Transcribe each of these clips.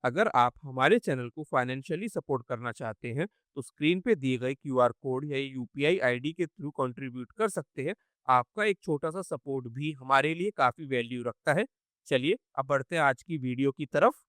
अगर आप हमारे चैनल को फाइनेंशियली सपोर्ट करना चाहते हैं तो स्क्रीन पे दिए गए क्यूआर कोड या यूपीआई आईडी के थ्रू कंट्रीब्यूट कर सकते हैं। आपका एक छोटा सा सपोर्ट भी हमारे लिए काफ़ी वैल्यू रखता है। चलिए अब बढ़ते हैं आज की वीडियो की तरफ।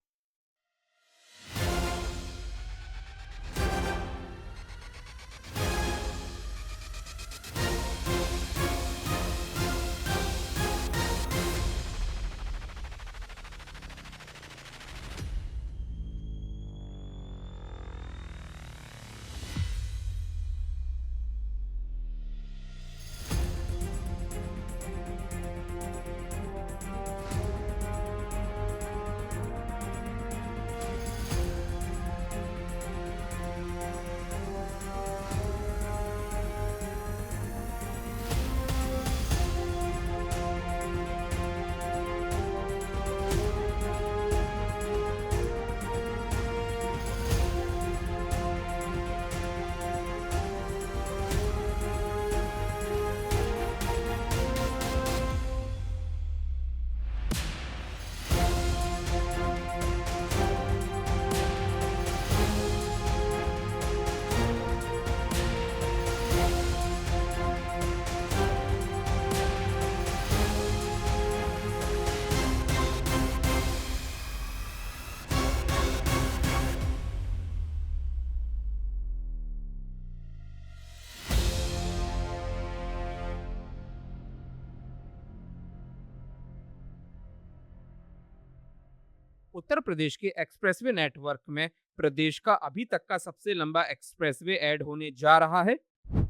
उत्तर प्रदेश के एक्सप्रेसवे नेटवर्क में प्रदेश का अभी तक का सबसे लंबा एक्सप्रेसवे ऐड होने जा रहा है।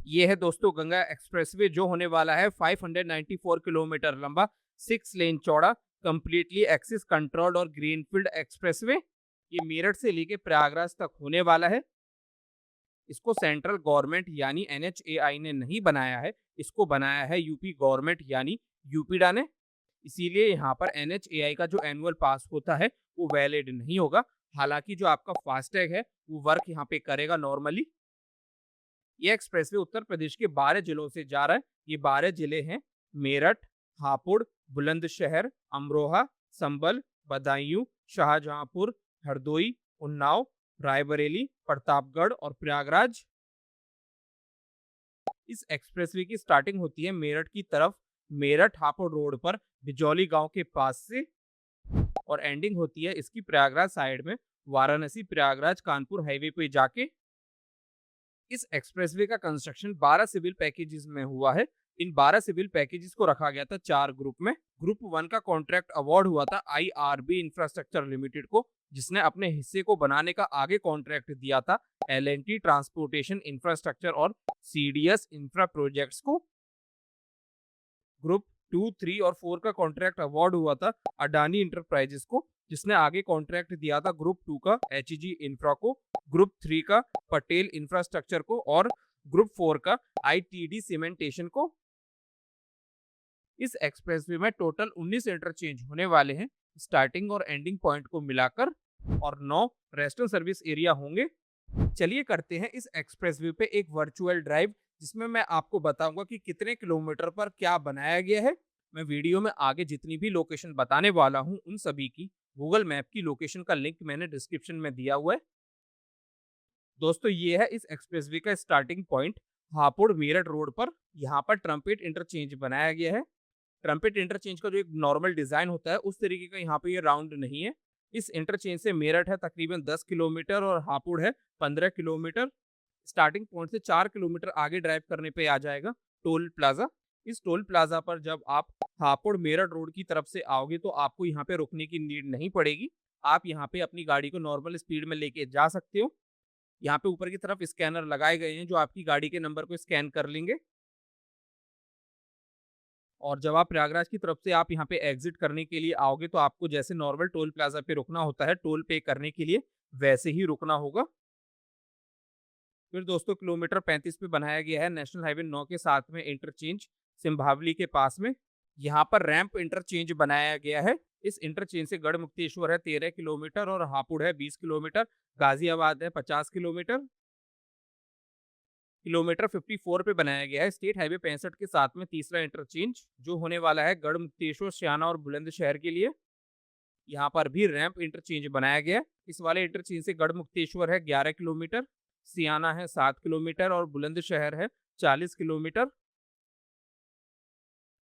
ये है दोस्तों गंगा एक्सप्रेसवे, जो होने वाला है 594 किलोमीटर लंबा, 6 लेन चौड़ा, कंप्लीटली एक्सिस कंट्रोल्ड और ग्रीनफील्ड एक्सप्रेसवे। ये मेरठ से लेके प्रयागराज तक होने वाला है। इसको सेंट्रल गवर्नमेंट यानी एनएचएआई ने नहीं बनाया है, इसको बनाया है यूपी गवर्नमेंट यानी यूपीडा ने। इसीलिए यहाँ पर एनएचएआई का जो एनुअल पास होता है वो वैलिड नहीं होगा। हालांकि जो आपका फास्टैग है वो वर्क यहाँ पे करेगा नॉर्मली। ये एक्सप्रेसवे उत्तर प्रदेश के 12 जिलों से जा रहा है। ये 12 जिले हैं मेरठ, हापुड़, बुलंदशहर, अमरोहा, संभल, बदायूं, शाहजहांपुर, हरदोई, उन्नाव, रायबरेली, प्रतापगढ़ और प्रयागराज। इस एक्सप्रेसवे की स्टार्टिंग होती है मेरठ की तरफ, मेरठ हापुड़ रोड पर बिजौली गांव के पास से, और एंडिंग होती है इसकी प्रयागराज साइड में, वाराणसी प्रयागराज कानपुर हाईवे पे जाके। इस एक्सप्रेसवे का कंस्ट्रक्शन 12 सिविल पैकेजेस में हुआ है। इन 12 सिविल पैकेजेस को रखा गया था 4 ग्रुप में। ग्रुप 1 का कॉन्ट्रैक्ट अवार्ड हुआ था आईआरबी इंफ्रास्ट्रक्चर लिमिटेड को, जिसने अपने हिस्से को बनाने का आगे कॉन्ट्रैक्ट दिया था एलएनटी ट्रांसपोर्टेशन इंफ्रास्ट्रक्चर और सीडीएस इंफ्रा प्रोजेक्ट्स को। ग्रुप 2, 3 और 4 का कॉन्ट्रैक्ट अवार्ड हुआ था अडानी इंटरप्राइजेस को, जिसने आगे कॉन्ट्रैक्ट दिया था ग्रुप 2 का एचईजी इंफ्रा को, ग्रुप 3 का पटेल इंफ्रास्ट्रक्चर को और ग्रुप 4 का आईटीडी सीमेंटेशन को। इस एक्सप्रेसवे में टोटल 19 इंटरचेंज होने वाले हैं स्टार्टिंग और एंडिंग पॉइंट को मिलाकर, और 9 रेस्टोरेंट सर्विस एरिया होंगे। चलिए करते हैं इस एक्सप्रेसवे पे एक वर्चुअल ड्राइव, जिसमें मैं आपको बताऊंगा कि कितने किलोमीटर पर क्या बनाया गया है। मैं वीडियो में आगे जितनी भी लोकेशन बताने वाला हूं उन सभी की गूगल मैप की लोकेशन का लिंक मैंने डिस्क्रिप्शन में दिया हुआ है। दोस्तों ये है इस एक्सप्रेसवे का starting point Hapur Meerut road पर। यहाँ पर ट्रम्पेट इंटरचेंज बनाया गया है। ट्रम्पेट इंटरचेंज का जो एक नॉर्मल डिजाइन होता है उस तरीके का यहाँ पे ये राउंड नहीं है। इस इंटरचेंज से मेरठ है तकरीबन 10 किलोमीटर और हापुड़ है 15 किलोमीटर। स्टार्टिंग पॉइंट से 4 किलोमीटर आगे ड्राइव करने पे आ जाएगा टोल प्लाजा। इस टोल प्लाजा पर जब आप हापुड़ मेरठ रोड की तरफ से आओगे तो आपको यहाँ पे रुकने की नीड नहीं पड़ेगी। आप यहाँ पे अपनी गाड़ी को नॉर्मल स्पीड में लेके जा सकते हो। यहाँ पे ऊपर की तरफ स्कैनर लगाए गए हैं जो आपकी गाड़ी के नंबर को स्कैन कर लेंगे। और जब आप प्रयागराज की तरफ से आप यहाँ पे एग्जिट करने के लिए आओगे तो आपको जैसे नॉर्मल टोल प्लाजा पे रुकना होता है टोल पे करने के लिए, वैसे ही रुकना होगा। फिर दोस्तों किलोमीटर 35 पे बनाया गया है नेशनल हाईवे 9 के साथ में इंटरचेंज सिंभावली के पास में। यहाँ पर रैंप इंटरचेंज बनाया गया है। इस इंटरचेंज से गढ़मुक्तेश्वर है 13 किलोमीटर और हापुड़ है 20 किलोमीटर, गाजियाबाद है 50 किलोमीटर। किलोमीटर 54 पे बनाया गया है स्टेट हाईवे 65 के साथ में तीसरा इंटरचेंज, जो होने वाला है गढ़मुक्तेश्वर, श्याना और बुलंदशहर के लिए। यहाँ पर भी रैंप इंटरचेंज बनाया गया है। इस वाले इंटरचेंज से गढ़मुक्तेश्वर है 11 किलोमीटर, सियाना है 7 किलोमीटर और बुलंदशहर है 40 किलोमीटर।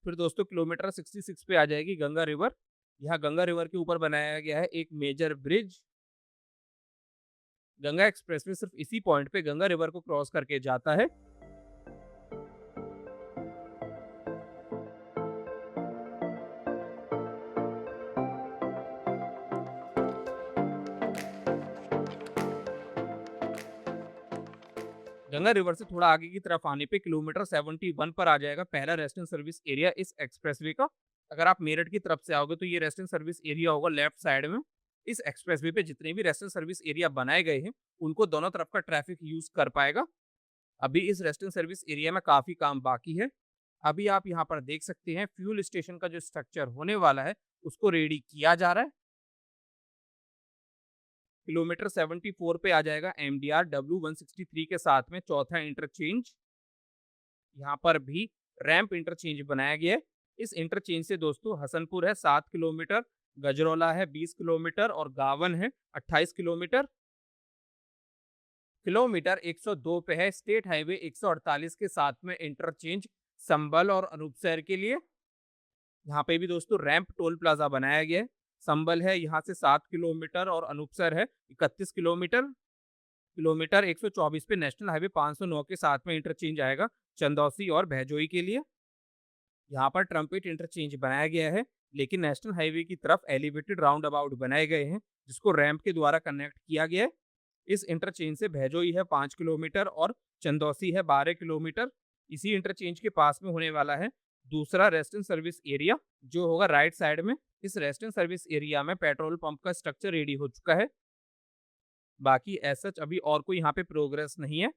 फिर दोस्तों किलोमीटर 66 पे आ जाएगी गंगा रिवर। यहाँ गंगा रिवर के ऊपर बनाया गया है एक मेजर ब्रिज। गंगा एक्सप्रेसवे सिर्फ इसी पॉइंट पे गंगा रिवर को क्रॉस करके जाता है। गंगा रिवर से थोड़ा आगे की तरफ आने पे किलोमीटर 71 पर आ जाएगा पहला रेस्टोरेंट सर्विस एरिया इस एक्सप्रेसवे का। अगर आप मेरठ की तरफ से आओगे तो ये रेस्टोरेंट सर्विस एरिया होगा लेफ्ट साइड में। इस एक्सप्रेसवे पे जितने भी रेस्टोरेंट सर्विस एरिया बनाए गए हैं उनको दोनों तरफ का ट्रैफिक यूज कर पाएगा। अभी इस रेस्टोरेंट सर्विस एरिया में काफी काम बाकी है। अभी आप यहाँ पर देख सकते हैं फ्यूल स्टेशन का जो स्ट्रक्चर होने वाला है उसको रेडी किया जा रहा है। किलोमीटर 74 पे आ जाएगा MDR W163 के साथ में चौथा इंटरचेंज। यहाँ पर भी रैंप इंटरचेंज बनाया गया है। इस इंटरचेंज से दोस्तों हसनपुर है 7 किलोमीटर, गजरौला है 20 किलोमीटर और गावन है 28 किलोमीटर। किलोमीटर 102 पे है स्टेट हाईवे 148 के साथ में इंटरचेंज संबल और अनूपसर के लिए। यहाँ पे भी दोस्तों रैंप टोल प्लाजा बनाया गया है। संबल है यहाँ से 7 किलोमीटर और अनूपसर है 31 किलोमीटर। किलोमीटर 124 पे नेशनल हाईवे 509 के साथ में इंटरचेंज आएगा चंदौसी और भैजोई के लिए। यहाँ पर ट्रम्पेट इंटरचेंज बनाया गया है लेकिन नेशनल हाईवे की तरफ एलिवेटेड राउंड अबाउट बनाए गए हैं जिसको रैंप के द्वारा कनेक्ट किया गया है। इस इंटरचेंज से भैजोई है 5 किलोमीटर और चंदौसी है 12 किलोमीटर। इसी इंटरचेंज के पास में होने वाला है दूसरा रेस्टोरेंट सर्विस एरिया जो होगा राइट साइड में। इस रेस्टोरेंट सर्विस एरिया में पेट्रोल पंप का स्ट्रक्चर रेडी हो चुका है। बाकी ऐसा अभी और कोई यहाँ पे प्रोग्रेस नहीं है।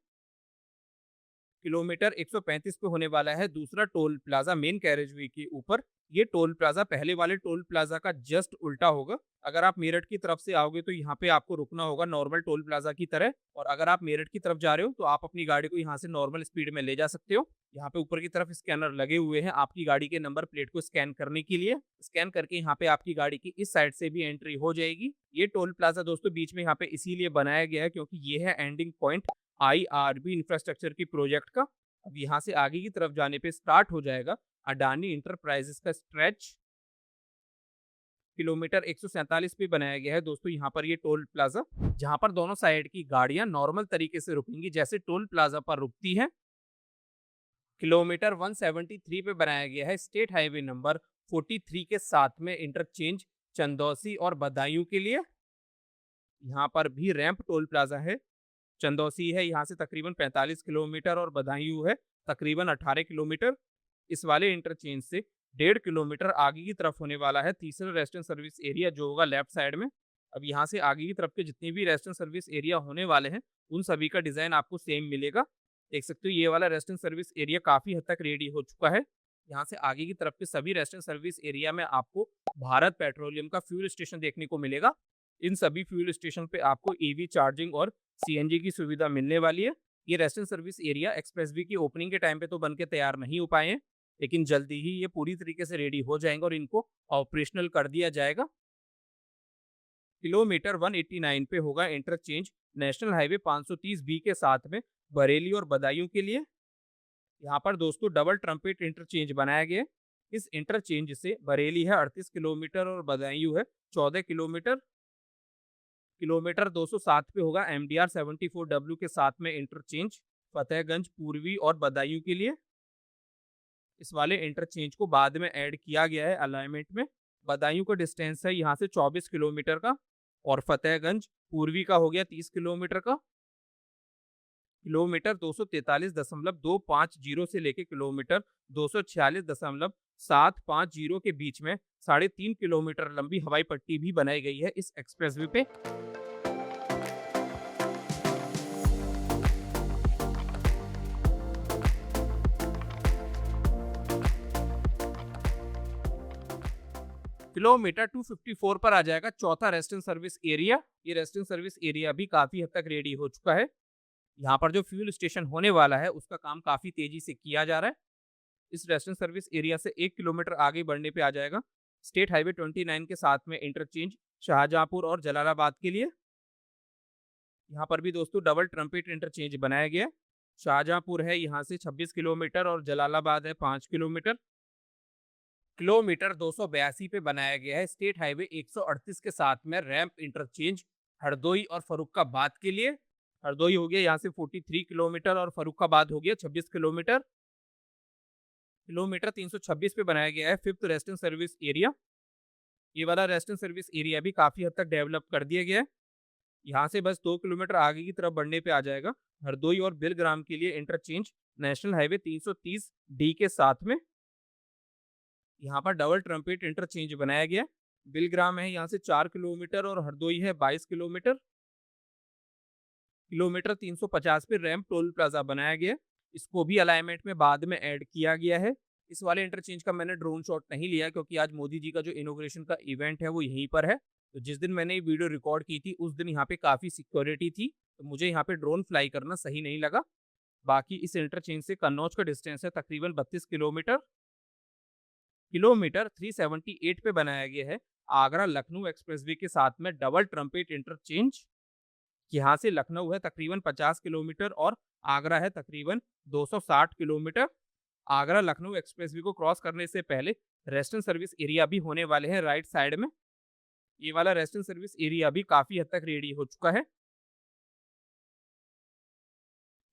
किलोमीटर 135 पे होने वाला है दूसरा टोल प्लाजा मेन कैरेजवे के ऊपर। ये टोल प्लाजा पहले वाले टोल प्लाजा का जस्ट उल्टा होगा। अगर आप मेरठ की तरफ से आओगे तो यहाँ पे आपको रुकना होगा नॉर्मल टोल प्लाजा की तरह, और अगर आप मेरठ की तरफ जा रहे हो तो आप अपनी गाड़ी को यहाँ से नॉर्मल स्पीड में ले जा सकते हो। यहाँ पे ऊपर की तरफ स्कैनर लगे हुए हैं आपकी गाड़ी के नंबर प्लेट को स्कैन करने के लिए। स्कैन करके यहाँ पे आपकी गाड़ी की इस साइड से भी एंट्री हो जाएगी। ये टोल प्लाजा दोस्तों बीच में यहाँ पे इसीलिए बनाया गया है क्योंकि ये है एंडिंग पॉइंट IRB इंफ्रास्ट्रक्चर की प्रोजेक्ट का। अब यहाँ से आगे की तरफ जाने पे स्टार्ट हो जाएगा अडानी इंटरप्राइजेस का स्ट्रेच। किलोमीटर 147 पे बनाया गया है दोस्तों यहाँ पर ये टोल प्लाजा, जहाँ पर दोनों साइड की गाड़ियां नॉर्मल तरीके से रुकेंगी जैसे टोल प्लाजा पर रुकती हैं। किलोमीटर 173 पे बनाया गया है स्टेट हाईवे नंबर 43 के साथ में इंटरचेंज चंदौसी और बदायूं के लिए। यहाँ पर भी रैंप टोल प्लाजा है। चंदौसी है यहाँ से तकरीबन 45 किलोमीटर और बदायूं है तकरीबन 18 किलोमीटर। इस वाले इंटरचेंज से 1.5 किलोमीटर आगे की तरफ होने वाला है तीसरा रेस्टोरेंट सर्विस एरिया जो होगा लेफ्ट साइड में। अब यहाँ से आगे की तरफ के जितने भी रेस्टोरेंट सर्विस एरिया होने वाले हैं उन सभी का डिजाइन आपको सेम मिलेगा। देख सकते हो ये वाला रेस्टोरेंट सर्विस एरिया काफी हद तक रेडी हो चुका है। यहाँ से आगे की तरफ के सभी रेस्टोरेंट सर्विस एरिया में आपको भारत पेट्रोलियम का फ्यूल स्टेशन देखने को मिलेगा। इन सभी फ्यूल स्टेशन पे आपको EV चार्जिंग और CNG की सुविधा मिलने वाली है। ये रेस्टोरेंट सर्विस एरिया एक्सप्रेसवे की ओपनिंग के टाइम पे तो बनके तैयार नहीं हो पाए हैं, लेकिन जल्दी ही ये पूरी तरीके से रेडी हो जाएंगे और इनको ऑपरेशनल कर दिया जाएगा। किलोमीटर 189 पे होगा इंटरचेंज नेशनल हाईवे 530B के साथ में बरेली और बदायूं के लिए। यहाँ पर दोस्तों डबल ट्रम्पेट इंटरचेंज बनाया गया है। इस इंटरचेंज से बरेली है 38 किलोमीटर और बदायूं है 14 किलोमीटर। किलोमीटर 207 पे होगा MDR 74W के साथ में इंटरचेंज फतेहगंज पूर्वी और बदायूं के लिए। इस वाले इंटरचेंज को बाद में ऐड किया गया है अलाइनमेंट में। बदायूं का डिस्टेंस है यहाँ से 24 किलोमीटर का और फतेहगंज पूर्वी का हो गया 30 किलोमीटर का। किलोमीटर 243.250 से लेके किलोमीटर 246.750 के बीच में 3.5 किलोमीटर लंबी हवाई पट्टी भी बनाई गई है इस एक्सप्रेसवे पे। किलोमीटर 254 पर आ जाएगा चौथा रेस्टोरेंट सर्विस एरिया। ये रेस्टोरेंट सर्विस एरिया भी काफी हद तक रेडी हो चुका है। यहाँ पर जो फ्यूल स्टेशन होने वाला है उसका काम काफी तेजी से किया जा रहा है। इस रेस्टोरेंट सर्विस एरिया से 1 किलोमीटर आगे बढ़ने पे आ जाएगा स्टेट हाईवे 29 के साथ में इंटरचेंज शाहजहांपुर और जलालाबाद के लिए। यहाँ पर भी दोस्तों डबल ट्रम्पेट इंटरचेंज बनाया गया है। शाहजहांपुर है यहाँ से 26 किलोमीटर और जलालाबाद है 5 किलोमीटर। किलोमीटर 282 पे बनाया गया है स्टेट हाईवे 138 के साथ में रैंप इंटरचेंज हरदोई और फरुखाबाद के लिए। हरदोई हो गया यहाँ से 43 किलोमीटर और फरुखाबाद हो गया 26 किलोमीटर। किलोमीटर 326 पे बनाया गया है फिफ्थ रेस्टिंग सर्विस एरिया। ये वाला रेस्टिंग सर्विस एरिया भी काफी हद तक डेवलप कर दिया गया है। यहाँ से बस 2 किलोमीटर आगे की तरफ बढ़ने पे आ जाएगा हरदोई और बिलग्राम के लिए इंटरचेंज नेशनल हाईवे 330 डी के साथ में। यहाँ पर डबल ट्रम्पेट इंटरचेंज बनाया गया। बिलग्राम है यहाँ से 4 किलोमीटर और हरदोई है 22 किलोमीटर। किलोमीटर 350 पे रैम्प टोल प्लाजा बनाया गया। इसको भी अलाइनमेंट में बाद में ऐड किया गया है। इस वाले इंटरचेंज का मैंने ड्रोन शॉट नहीं लिया क्योंकि आज मोदी जी का जो इनोग्रेशन का इवेंट है वो यहीं पर है। तो जिस दिन मैंने ये वीडियो रिकॉर्ड की थी उस दिन यहाँ पे काफी सिक्योरिटी थी, तो मुझे यहाँ पे ड्रोन फ्लाई करना सही नहीं लगा। बाकी इस इंटरचेंज से कन्नौज का डिस्टेंस है तकरीबन 32 किलोमीटर। किलोमीटर 378 पे बनाया गया है आगरा लखनऊ एक्सप्रेसवे के साथ में डबल ट्रम्पेट इंटरचेंज। यहाँ से लखनऊ है तकरीबन 50 किलोमीटर और आगरा है तकरीबन 260 किलोमीटर। आगरा लखनऊ एक्सप्रेसवे को क्रॉस करने से पहले रेस्टर्न सर्विस एरिया भी होने वाले हैं राइट साइड में। ये वाला रेस्टर्न सर्विस एरिया भी काफी हद तक रेडी हो चुका है।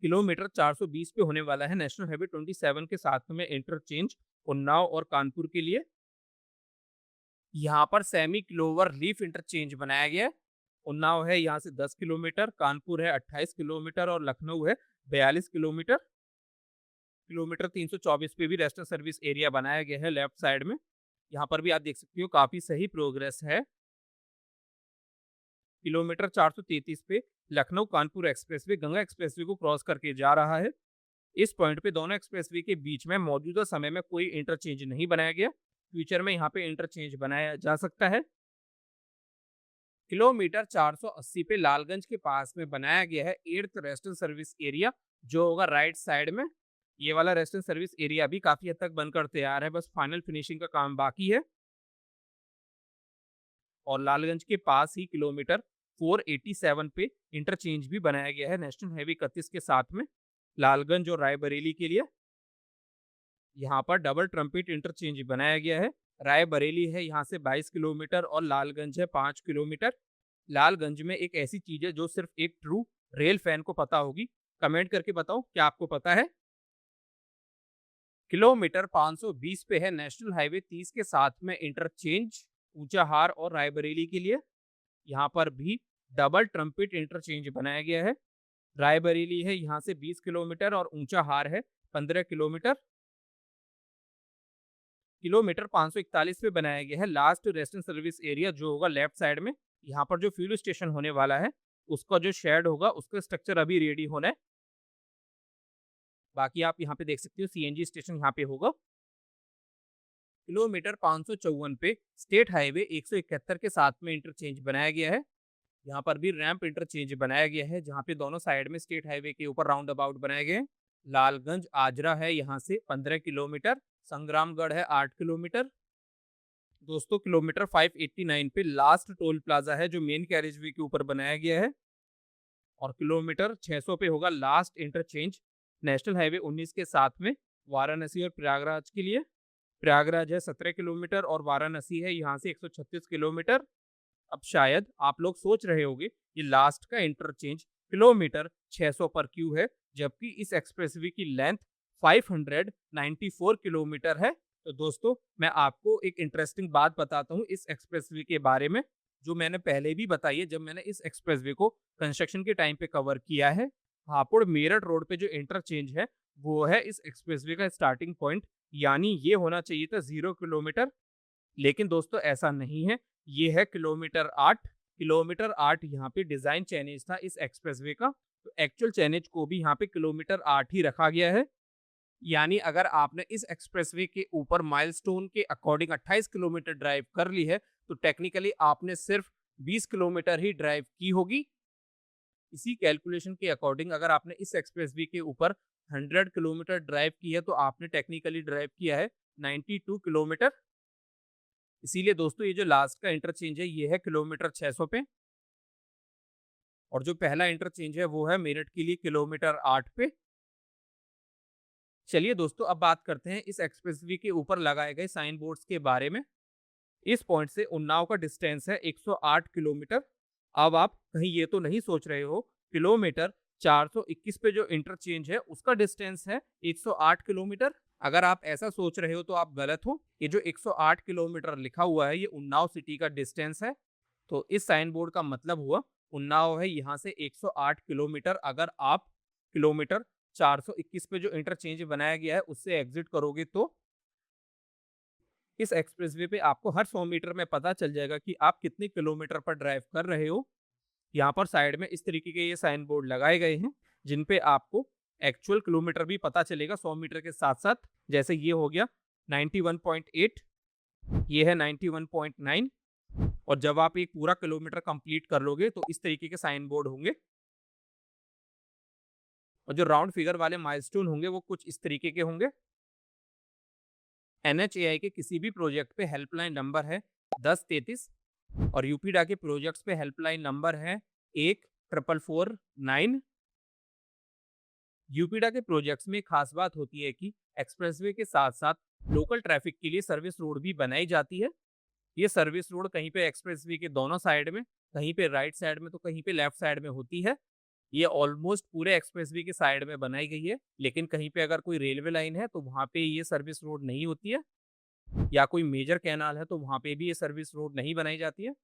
किलोमीटर 420 पे होने वाला है नेशनल हाईवे 27 के साथ में इंटरचेंज उन्नाव और कानपुर के लिए। यहाँ पर सेमी क्लोवर लीफ इंटरचेंज बनाया गया है। उन्नाव है यहाँ से 10 किलोमीटर, कानपुर है 28 किलोमीटर और लखनऊ है 42 किलोमीटर। किलोमीटर 324 पे भी रेस्टर्न सर्विस एरिया बनाया गया है लेफ्ट साइड में। यहाँ पर भी आप देख सकते हो काफी सही प्रोग्रेस है। किलोमीटर 433 पे लखनऊ कानपुर एक्सप्रेसवे गंगा एक्सप्रेसवे को क्रॉस करके जा रहा है। इस पॉइंट पे दोनों एक्सप्रेसवे के बीच में मौजूदा समय में कोई इंटरचेंज नहीं बनाया गया। फ्यूचर में यहाँ पे इंटरचेंज बनाया जा सकता है। किलोमीटर 480 पे लालगंज के पास में बनाया गया है 8th रेस्टर्न सर्विस एरिया, जो होगा राइट साइड में। ये वाला रेस्टर्न सर्विस एरिया भी काफी हद तक बनकर तैयार है, बस फाइनल फिनिशिंग का काम बाकी है। और लालगंज के पास ही किलोमीटर 487 पे इंटरचेंज भी बनाया गया है नेशनल हाईवे 31 के साथ में लालगंज और रायबरेली के लिए। यहाँ पर डबल ट्रम्पेट इंटरचेंज बनाया गया है। रायबरेली है यहाँ से 22 किलोमीटर और लालगंज है 5 किलोमीटर। लालगंज में एक ऐसी चीज है जो सिर्फ एक ट्रू रेल फैन को पता होगी। कमेंट करके बताओ क्या आपको पता है। किलोमीटर 520 पे है नेशनल हाईवे 30 के साथ में इंटरचेंज ऊंचाहार और रायबरेली के लिए। यहाँ पर भी डबल ट्रम्पेट इंटरचेंज बनाया गया है। रायबरेली है यहाँ से 20 किलोमीटर और ऊंचाहार है 15 किलोमीटर। किलोमीटर 541 पे बनाया गया है लास्ट रेस्टर्न सर्विस एरिया, जो होगा लेफ्ट साइड में। यहाँ पर जो फ्यूल स्टेशन होने वाला है उसका जो शेड होगा उसका स्ट्रक्चर अभी रेडी होना है। बाकी आप यहाँ पे देख सकते हो सीएनजी स्टेशन यहाँ पे होगा। किलोमीटर 554 पे स्टेट हाईवे 171 के साथ में इंटरचेंज बनाया गया है। यहाँ पर भी रैंप इंटरचेंज बनाया गया है जहाँ पे दोनों साइड में स्टेट हाईवे के ऊपर राउंड अबाउट बनाए गए हैं। लालगंज आजरा है यहाँ से 15 किलोमीटर, संग्रामगढ़ है 8 किलोमीटर। दोस्तों किलोमीटर 589 पे लास्ट टोल प्लाजा है जो मेन कैरेज वे के ऊपर बनाया गया है। और किलोमीटर 600 पे होगा लास्ट इंटरचेंज नेशनल हाईवे 19 के साथ में वाराणसी और प्रयागराज के लिए। प्रयागराज है 17 किलोमीटर और वाराणसी है यहाँ से 136 किलोमीटर। अब शायद आप लोग सोच रहे होंगे ये लास्ट का इंटरचेंज किलोमीटर 600 पर क्यों है, जबकि इस एक्सप्रेसवे की लेंथ 594 किलोमीटर है। तो दोस्तों मैं आपको एक इंटरेस्टिंग बात बताता हूँ इस एक्सप्रेसवे के बारे में, जो मैंने पहले भी बताई है जब मैंने इस एक्सप्रेसवे को कंस्ट्रक्शन के टाइम पे कवर किया है। हापुड़ मेरठ रोड पे जो इंटरचेंज है वो है इस एक्सप्रेसवे का स्टार्टिंग पॉइंट, यानी ये होना चाहिए था 0 किलोमीटर, लेकिन दोस्तों ऐसा नहीं है, ये है किलोमीटर 8। किलोमीटर 8 यहाँ पे डिजाइन चैनेज था इस एक्सप्रेसवे का, तो एक्चुअल चैनेज को भी यहाँ पे किलोमीटर 8 ही रखा गया है। यानी अगर आपने इस एक्सप्रेसवे के ऊपर माइलस्टोन के अकॉर्डिंग 28 किलोमीटर ड्राइव कर ली है तो टेक्निकली आपने सिर्फ 20 किलोमीटर ही ड्राइव की होगी। इसी कैलकुलेशन के अकॉर्डिंग अगर आपने इस एक्सप्रेसवे के ऊपर 100 किलोमीटर ड्राइव की है तो आपने टेक्निकली ड्राइव किया है 92 किलोमीटर। इसीलिए दोस्तों ये जो लास्ट का इंटरचेंज है ये है किलोमीटर 600 पे। और जो पहला इंटरचेंज है वो है मेरठ के लिए किलोमीटर 8 पे। चलिए दोस्तों, अब बात करते हैं इस एक्सप्रेसवे के ऊपर लगाए गए साइन बोर्ड्स के बारे में। इस पॉइंट से उन्नाव का डिस्टेंस है 108 किलोमीटर। अब आप कहीं ये तो नहीं सोच रहे हो किलोमीटर 421 पे जो इंटरचेंज है उसका डिस्टेंस है 108 किलोमीटर। अगर आप ऐसा सोच रहे हो तो आप गलत हो। ये जो 108 किलोमीटर लिखा हुआ है ये उन्नाव सिटी का डिस्टेंस है। तो इस साइन बोर्ड का मतलब हुआ उन्नाव है यहाँ से 108 किलोमीटर। अगर आप किलोमीटर 421 पे जो इंटरचेंज बनाया गया है उससे एग्जिट करोगे तो इस एक्सप्रेसवे पे आपको हर 100 मीटर में पता चल जाएगा कि आप कितने किलोमीटर पर ड्राइव कर रहे हो। यहाँ पर साइड में इस तरीके के ये साइन बोर्ड लगाए गए हैं जिन पे आपको एक्चुअल किलोमीटर भी पता चलेगा 100 मीटर के साथ साथ। जैसे ये हो गया 91.8, ये है 91.9। और जब आप एक पूरा किलोमीटर कंप्लीट कर लोगे तो इस तरीके के साइन बोर्ड होंगे। और जो राउंड फिगर वाले माइलस्टोन होंगे वो कुछ इस तरीके के होंगे। NHAI के किसी भी प्रोजेक्ट पे हेल्पलाइन नंबर है 1033 और यूपीडा के प्रोजेक्ट्स पे हेल्पलाइन नंबर है 1449। यूपीडा के प्रोजेक्ट्स में खास बात होती है कि एक्सप्रेसवे के साथ साथ लोकल ट्रैफिक के लिए सर्विस रोड भी बनाई जाती है। ये सर्विस रोड कहीं पे एक्सप्रेसवे के दोनों साइड में, कहीं पे राइट साइड में तो कहीं पे लेफ्ट साइड में होती है। ये ऑलमोस्ट पूरे एक्सप्रेसवे के साइड में बनाई गई है, लेकिन कहीं पे अगर कोई रेलवे लाइन है तो वहाँ पे ये सर्विस रोड नहीं होती है, या कोई मेजर कैनाल है तो वहाँ पे भी ये सर्विस रोड नहीं बनाई जाती है।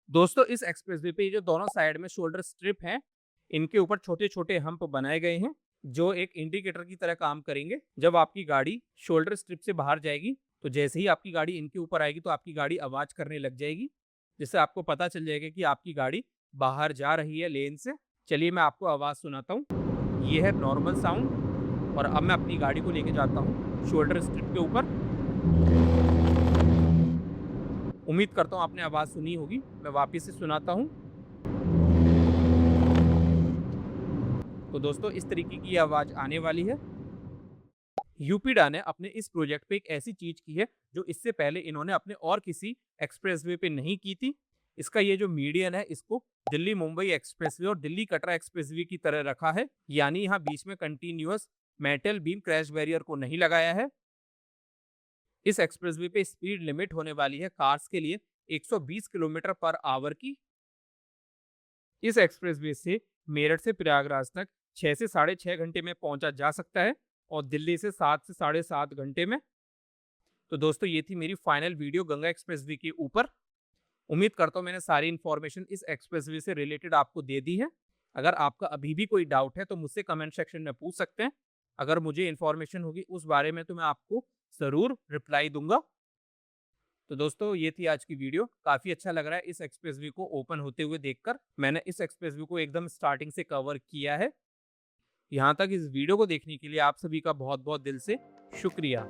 दोस्तों, इस एक्सप्रेसवे पे जो दोनों साइड में शोल्डर स्ट्रिप हैं, इनके ऊपर छोटे छोटे हम्प बनाए गए हैं जो एक इंडिकेटर की तरह काम करेंगे। जब आपकी गाड़ी शोल्डर स्ट्रिप से बाहर जाएगी तो जैसे ही आपकी गाड़ी इनके ऊपर आएगी तो आपकी गाड़ी आवाज करने लग जाएगी, जिससे आपको पता चल जाएगा कि आपकी गाड़ी बाहर जा रही है लेन से। चलिए मैं आपको आवाज सुनाता हूँ। ये है नॉर्मल साउंड। और अब मैं अपनी गाड़ी को लेके जाता हूँ शोल्डर स्ट्रिप के ऊपर। उम्मीद करता हूँ आपने आवाज सुनी होगी। मैं वापिस से सुनाता हूँ। तो दोस्तों, इस तरीके की आवाज आने वाली है। यूपीडा ने अपने इस प्रोजेक्ट पे एक ऐसी चीज की है जो इससे पहले इन्होंने अपने और किसी एक्सप्रेसवे पे नहीं की थी। इसका ये जो मीडियन है इसको दिल्ली मुंबई एक्सप्रेसवे और दिल्ली कटरा एक्सप्रेसवे की तरह रखा है, यानी यहाँ बीच में continuous metal beam crash barrier को नहीं लगाया है। इस एक्सप्रेसवे पे स्पीड लिमिट होने वाली है कार्स के लिए 120 किलोमीटर पर आवर की। इस एक्सप्रेसवे से मेरठ से प्रयागराज तक 6 से 6.5 घंटे में पहुंचा जा सकता है और दिल्ली से 7 से 7.5 घंटे में। तो दोस्तों, ये थी मेरी फाइनल वीडियो गंगा एक्सप्रेसवे के ऊपर। उम्मीद करता हूँ मैंने सारी इन्फॉर्मेशन इस एक्सप्रेसवे से रिलेटेड आपको दे दी है। अगर आपका अभी भी कोई डाउट है तो मुझसे कमेंट सेक्शन में पूछ सकते हैं। अगर मुझे इन्फॉर्मेशन होगी उस बारे में तो मैं आपको ज़रूर रिप्लाई दूंगा। तो दोस्तों, ये थी आज की वीडियो। काफ़ी अच्छा लग रहा है इस एक्सप्रेसवे को ओपन होते हुए देखकर। मैंने इस एक्सप्रेसवे को एकदम स्टार्टिंग से कवर किया है। यहाँ तक इस वीडियो को देखने के लिए आप सभी का बहुत बहुत दिल से शुक्रिया।